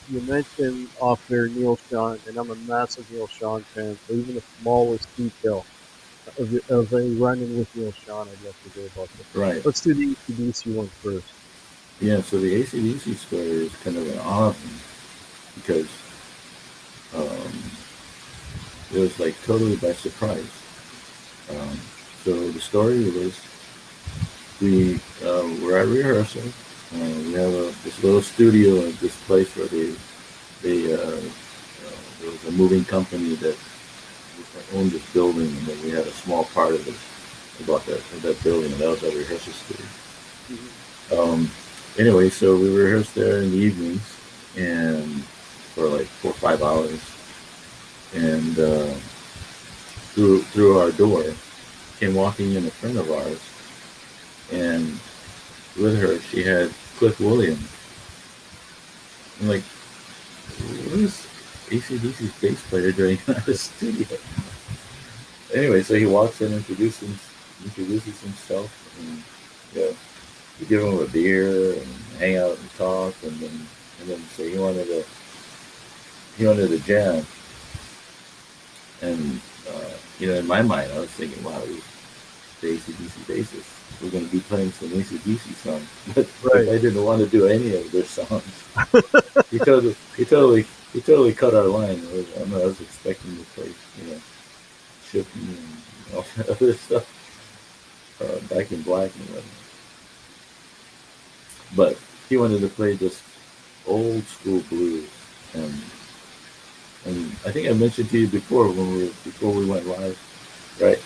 mentioned off there Neil Sean, and I'm a massive Neil Sean fan. So even the smallest detail of a run-in with Neil Sean, I'd love to hear about that.
Right.
Let's do the ACDC one first.
Yeah, so the ACDC story is kind of an odd one because um, it was like totally by surprise. Um, so the story was we were at rehearsal. We have this little studio at this place where they there was a moving company that owned this building, and then we had a small part of it about that building, and that was our rehearsal studio.
Mhm.
Anyway, so we rehearsed there in the evenings, and for like 4 or 5 hours, and through our door came walking in a friend of ours, and with her she had Cliff Williams. I'm like, what is ACDC's bass player doing in our studio? Anyway, so he walks in, introduces himself, and we give him a beer and hang out and talk, and then so he wanted to jam, and in my mind I was thinking, wow, he's the ACDC bassist. We're going to be playing some ACDC songs, but
Right.
I didn't want to do any of their songs. He totally cut our line. I was expecting to play, Chippy and all that other stuff, Back in Black and whatnot. But he wanted to play just old school blues, and and I think I mentioned to you before we went live, right?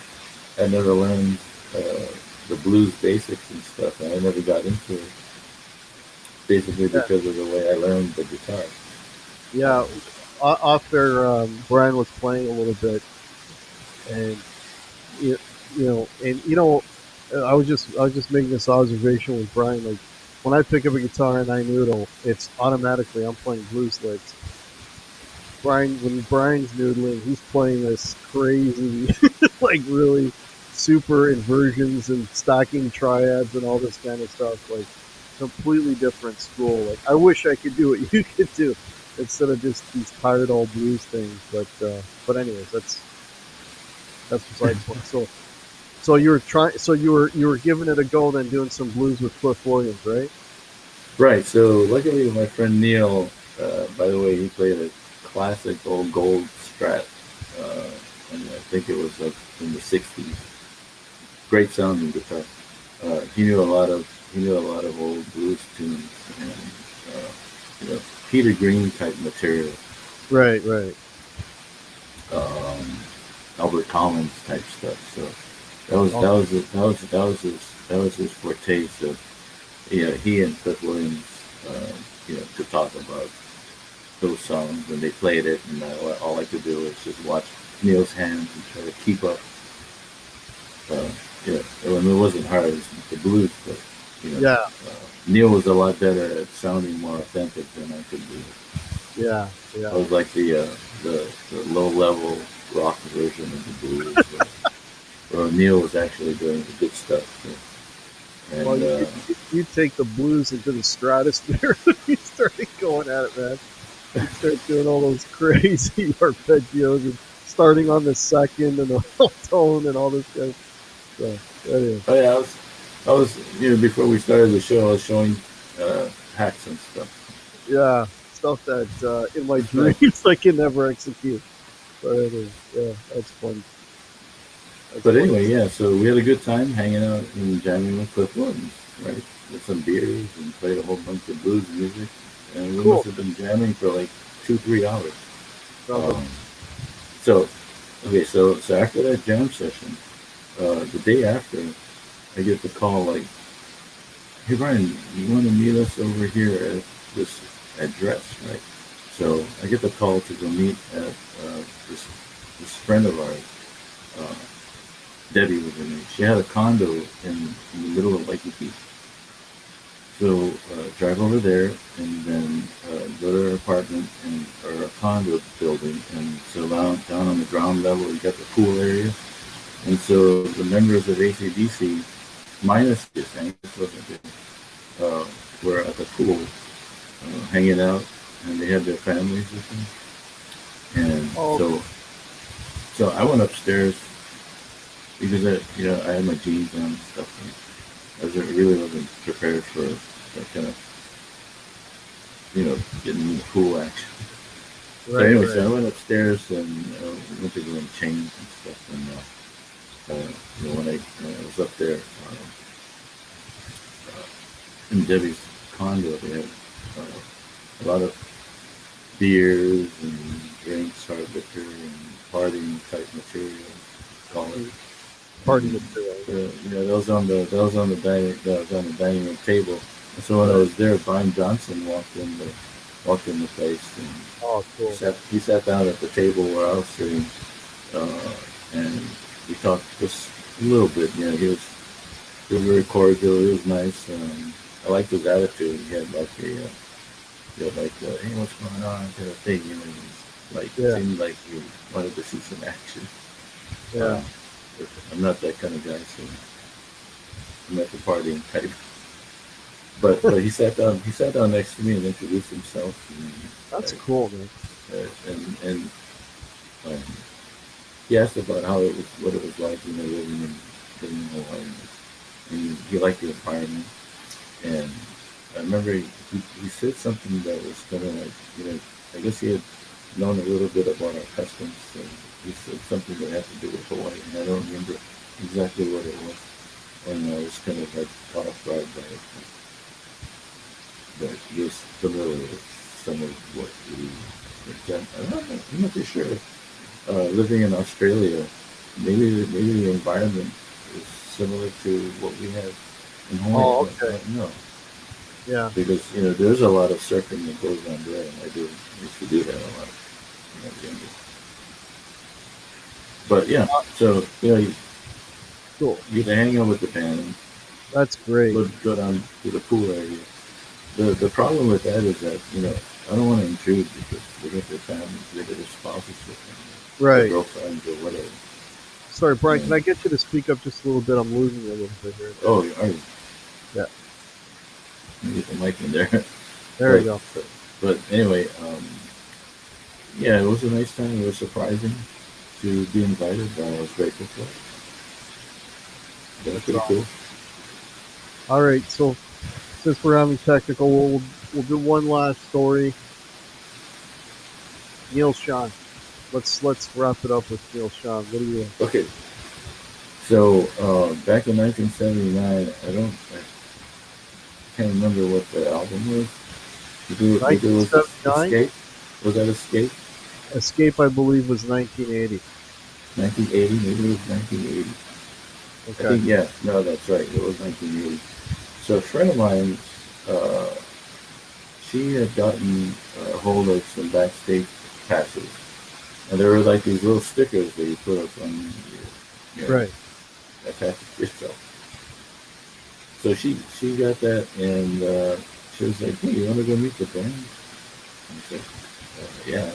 I never learned the blues basics and stuff, and I never got into it. basically
Yeah,
because of the way I learned the guitar.
yeah.
Um,
Off there, Brian was playing a little bit, and you, I was just making this observation with Brian. Like when I pick up a guitar and I noodle, it's automatically I'm playing blues licks. When Brian's noodling, he's playing this crazy, like really super inversions and stacking triads and all this kind of stuff. Like completely different school. Like I wish I could do what you could do instead of just these tired old blues things. But anyways, that's besides the point. So you were trying. So you were giving it a go, then doing some blues with Cliff Williams, right?
right. So luckily, my friend Neil, by the way, he played a classic old gold Strat, uh, and I think it was like in the '60s. Great sounding guitar. He knew a lot of old blues tunes and uh, Peter Green type material,
Right, right.
um, Albert Collins type stuff. So that was
Oh,
that was his forte. So he and Cliff Williams, could talk about those songs when they played it, and all I could do was just watch Neil's hands and try to keep up. Uh, I mean, it wasn't hard; it was the blues, but
yeah,
Neil was a lot better at sounding more authentic than I could do.
yeah,
I
yeah.
was like the low level rock version of the blues, where Neil was actually doing the good stuff. So,
Well,
and
you take the blues into the stratosphere. You started going at it, man. You start doing all those crazy arpeggios and starting on the second and the whole tone and all this kind of stuff. Anyway,
oh yeah, I was before we started the show, I was showing hacks and stuff.
yeah, stuff that in my
It's nice.
dreams I can never execute. But anyway, yeah, that's fun. That's
But
funny.
anyway, yeah, so we had a good time hanging out and jamming with Cliff Williams, right? With some beers and played a whole bunch of blues music. And we must
Cool.
have been jamming for like 2, 3 hours.
Sounds like
Um, so, okay, so after that jam session, the day after, I get the call like, hey Brian, you want to meet us over here at this address, right? So I get the call to go meet at this friend of ours. Uh, Debbie was her name. She had a condo in the middle of Waikiki. So drive over there and then go to her apartment and or a condo building. And so down on the ground level, you got the pool area. And so the members of ACDC, minus this, Angus wasn't there, were at the pool hanging out, and they had their families with them. And
oh,
so I went upstairs because I had my jeans on and stuff. And really wasn't prepared for that kind of getting in the pool action. So
right,
anyway,
right.
so I went upstairs and went to go and change and stuff. And when I was up there in Debbie's condo, they had a lot of beers and drinks, hard liquor, and partying type material. Call it.
Party
And
material.
that was on the dining room table. And so when I
Right.
was there, Brian Johnson walked in the place, and
Oh, cool.
he sat down at the table where I was sitting, uh, and we talked just a little bit. He was very cordial. He was nice. I liked his attitude. Hey, what's going on? Kind of thing. Like
Yeah,
seemed like he wanted to see some action.
yeah.
Uh, I'm not that kind of guy, so I'm not the partying type. But he sat down next to me and introduced himself,
That's cool, man.
and um, he asked about what it was like, living in Hawaii, and he liked the environment. And I remember he said something that was kind of like, I guess he had known a little bit about our customs. So he said something that had to do with Hawaii, and I don't remember exactly what it was. And I was kind of like caught off guard by it. But he was familiar with some of what we were done. I'm not too sure. Living in Australia, maybe the environment is similar to what we have in Hawaii.
Oh,
I
okay.
don't know.
Yeah.
because there's a lot of surfing that goes on there, and I used to do that a lot when I was younger. But yeah, so
Cool.
you get to hang out with the band,
That's great.
go down to the pool area. The problem with that is that I don't want to intrude because they get their families, they get their spouses with them, their
Right.
girlfriends or whatever.
Sorry, Brian. Can
And
I get you to speak up just a little bit? I'm losing you a little bit here.
oh, are you?
Yeah.
Get the mic in there.
There you
but,
go.
but anyway, yeah, it was a nice time. It was surprising to be invited. I was grateful for it. That's pretty
So,
cool.
all right. So since we're having technical, we'll do one last story. Neil Sean. Let's wrap it up with Neil Sean. What do you?
Okay, so back in 1979, I can't remember what the album was. Did it was
1979.
Escape? Was that Escape?
Escape, I believe, was 1980.
1980? Maybe it was 1980. I
Okay.
think, yeah, no, that's right. It was 1980. So a friend of mine, uh, she had gotten a hold of some backstage passes. And there were like these little stickers that you put up on
Right.
attach it yourself. So she got that, and she was like, "Hey, you want to go meet the band?" I said, "Yeah."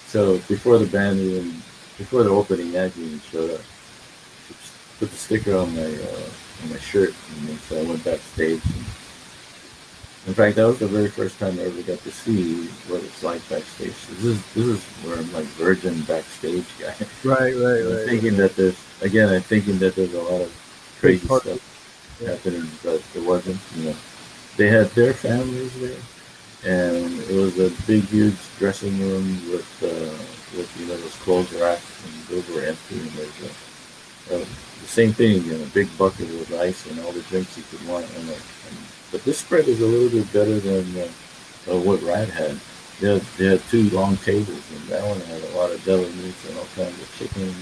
So before the opening act even showed up, she put the sticker on my shirt, and then, so I went backstage. And, in fact, that was the very first time I ever got to see what it's like backstage. This is where I'm like virgin backstage guy.
Right. Right.
And
Right.
I'm thinking that there's a lot of
Big
crazy
party.
stuff
Yeah.
happening, but it wasn't. They had their families there, and it was a big, huge dressing room with those clothes racks, and those were empty, and there's the same thing, big bucket with ice and all the drinks you could want, but this spread is a little bit better than what Rad had. They had two long tables, and that one had a lot of deli meats and all kinds of chicken and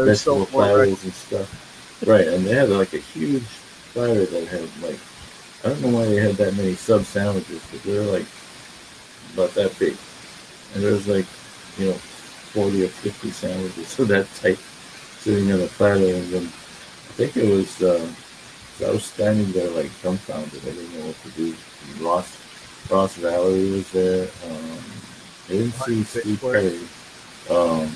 There's so
vegetable
more records.
platters and stuff. Right, and they had like a huge platter that had like, I don't know why they had that many sub sandwiches, but they were like about that big, and there was like 40 or 50 sandwiches of that type sitting on a platter, and then I think it was. So I was standing there like dumbfounded. I didn't know what to do. Ross Valerie was there. I didn't see Steve Perry. Um,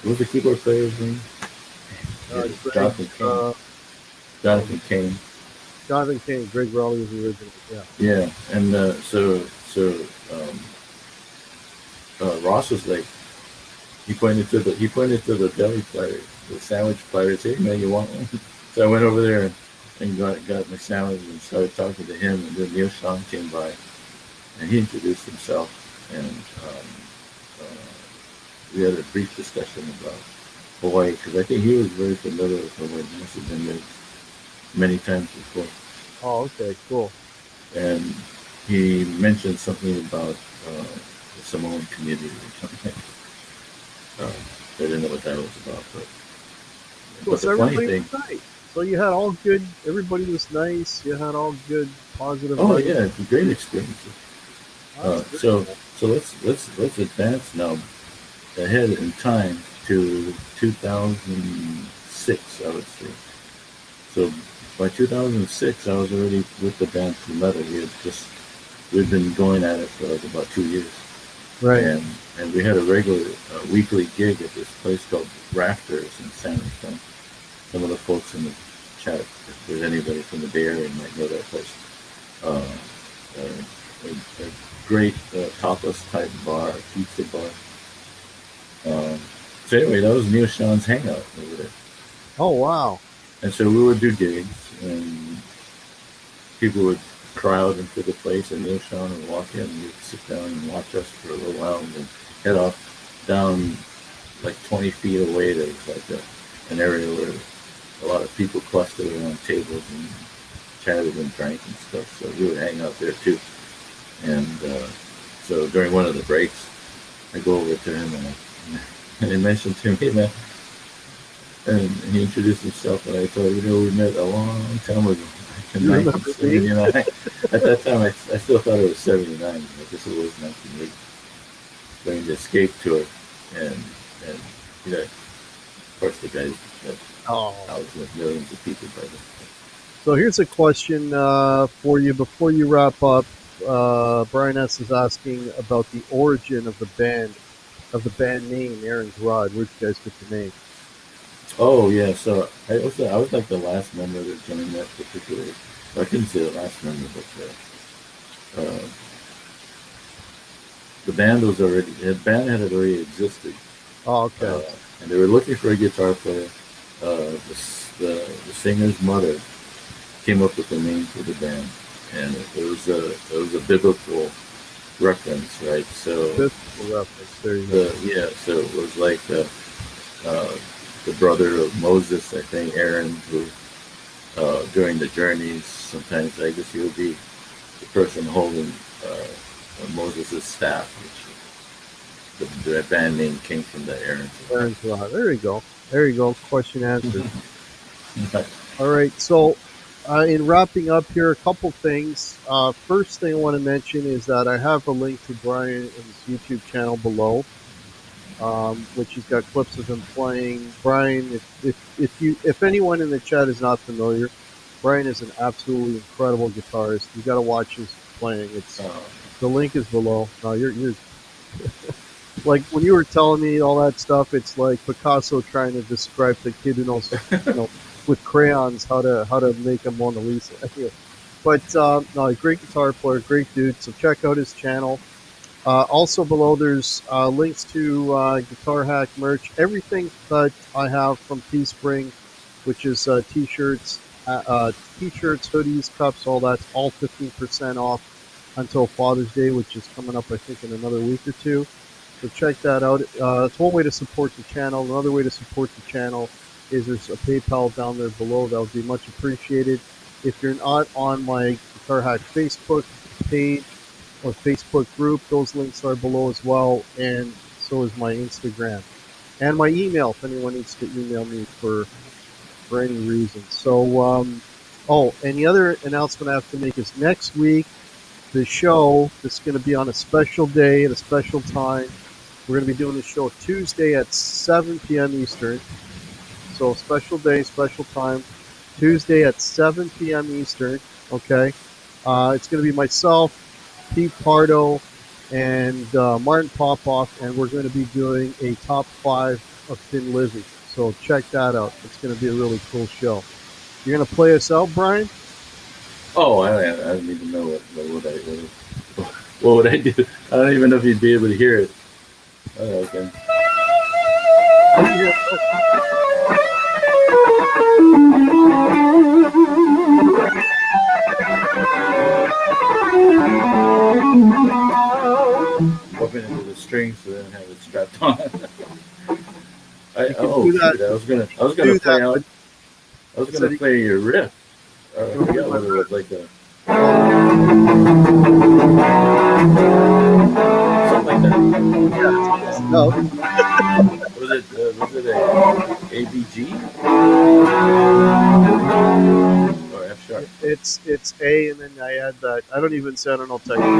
what was the keyboard player's name?
Greg,
Jonathan Kane. Jonathan Kane.
Jonathan Kane. Greg Raleigh was the original. Yeah.
Yeah, and um, Ross was like, he pointed to the deli platter, the sandwich platter. Hey man, you want one? So I went over there and got my sandwich and started talking to him. And then Neil Sean came by, and he introduced himself, and we had a brief discussion about Hawaii because I think he was very familiar with Hawaii. He must have been there many times before.
Oh, okay, cool.
And he mentioned something about the Samoan community or something. I didn't know what that was about,
Cool.
but the
So
funny
everybody
thing,
was nice. So you had all good. Everybody was nice. You had all good, positive.
oh
vibes.
yeah, it's a great experience.
Oh, that's
So
good.
so let's advance now ahead in time to 2006, I would say. So by 2006, I was already with the band True Metal. We'd been going at it for like about 2 years,
Right.
and we had a regular weekly gig at this place called Rafters in San Antonio. Some of the folks in the chat, if there's anybody from the Bay Area, might know that place. Uh, a great tapas type bar, pizza bar. So anyway, that was Neil Sean's hangout over there.
Oh wow.
And so we would do gigs, and people would crowd into the place, and Neil Sean would walk in, and you'd sit down and watch us for a little while, and then head off down like 20 feet away. There was like an area where a lot of people clustered around tables and chatted and drank and stuff. So we would hang out there too. And so during one of the breaks, I go over to him and I mentioned to him, hey man, And he introduced himself, and I told him, we met a long time ago, back in
You remember me?
1979. At that time, I still thought it was 79. I guess it was 1980 during the escape tour, and and of course the guys had
Oh.
thousands of millions of people by then.
So here's a question for you before you wrap up. Brian S. is asking about the origin of the band name, Aaron's Rod. Where'd you guys get the name?
Oh yeah, so I was like the last member that joined that particular. I couldn't say the last member, but the band had already existed,
Oh, okay.
uh, and they were looking for a guitar player. The singer's mother came up with the name for the band, and it was a biblical reference, right? So
Biblical reference. There you go.
so it was like uh, the brother of Moses, I think, Aaron, who during the journeys, sometimes I guess he would be the person holding Moses' staff, which the band name came from the Aaron.
Aaron's Rod. There you go. There you go. Question answered.
Right.
All right. So, in wrapping up here, a couple things. First thing I want to mention is that I have a link to Brian's YouTube channel below, which has got clips of him playing. Brian, if anyone in the chat is not familiar, Brian is an absolutely incredible guitarist. You got to watch his playing. It's
Uh,
The link is below. No, you're like when you were telling me all that stuff. It's like Picasso trying to describe the kid who knows, with crayons how to make a Mona Lisa. But no, a great guitar player, great dude. So check out his channel. Also below there's links to Guitar Hack merch, everything that I have from Teespring, which is t-shirts, hoodies, cups, all that's all 15% off until Father's Day, which is coming up I think in another week or two. So check that out. That's one way to support the channel. Another way to support the channel is there's a PayPal down there below. That would be much appreciated. If you're not on my Guitar Hack Facebook page or Facebook group, those links are below as well, and so is my Instagram and my email if anyone needs to email me for any reason. So, oh, and the other announcement I have to make is next week the show is going to be on a special day at a special time. We're going to be doing the show Tuesday at 7 p.m. Eastern. So special day, special time, Tuesday at 7 p.m. Eastern. Okay, it's going to be myself, Pete Pardo, and Martin Popoff, and we're going to be doing a top 5 of Thin Lizzy. So check that out. It's going to be a really cool show. You're going to play us out, Brian?
oh, I don't even know what would I do. I don't even know if you'd be able to hear it. Oh, okay. Open into the strings so then have it strapped on.
You can do that.
Shoot! I was gonna
Do
play
that,
out.
but
I was
said
gonna
he
play your riff. I
can do
forgot what it was like something like that.
no.
Was it a ABG or F sharp?
It's A, and then I add that. I don't even say I don't know technical.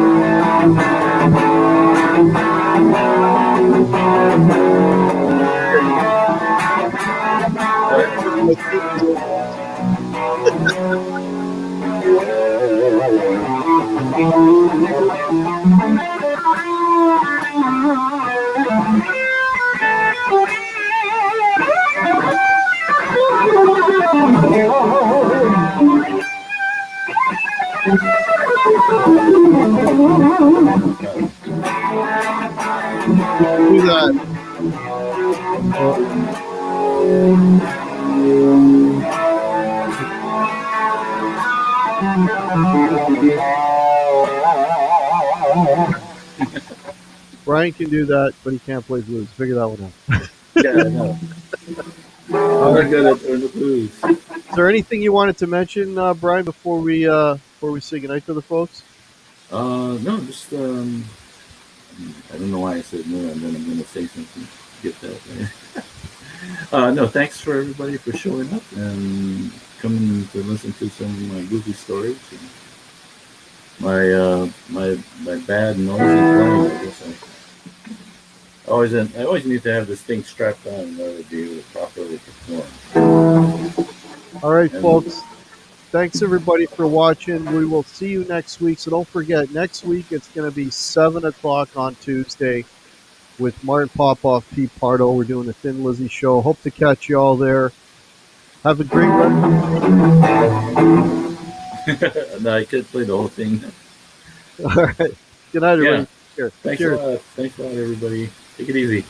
I think you can do that. Oh, Brian can do that, but he can't play blues. Figure that one out.
Yeah, I know. I'm
All right.
not good at doing the blues.
Is there anything you wanted to mention, Brian, before we say goodnight to the folks?
No, just I don't know why I said no, and then I'm gonna say something. Get that. Right? No, thanks for everybody for showing up and coming to listen to some of my goofy stories. And my bad noise and playing. I guess I always need to have this thing strapped on in order to be able to properly perform.
All right,
And
folks. Thanks everybody for watching. We will see you next week. So don't forget, next week it's going to be 7 o'clock on Tuesday with Martin Popoff, Pete Pardo. We're doing the Thin Lizzy show. Hope to catch you all there. Have a great
no, I could play the whole thing.
All right. Good night,
Yeah.
everybody. Cheers.
Thanks a
Cheers.
lot. Thanks a lot, everybody. Take it easy.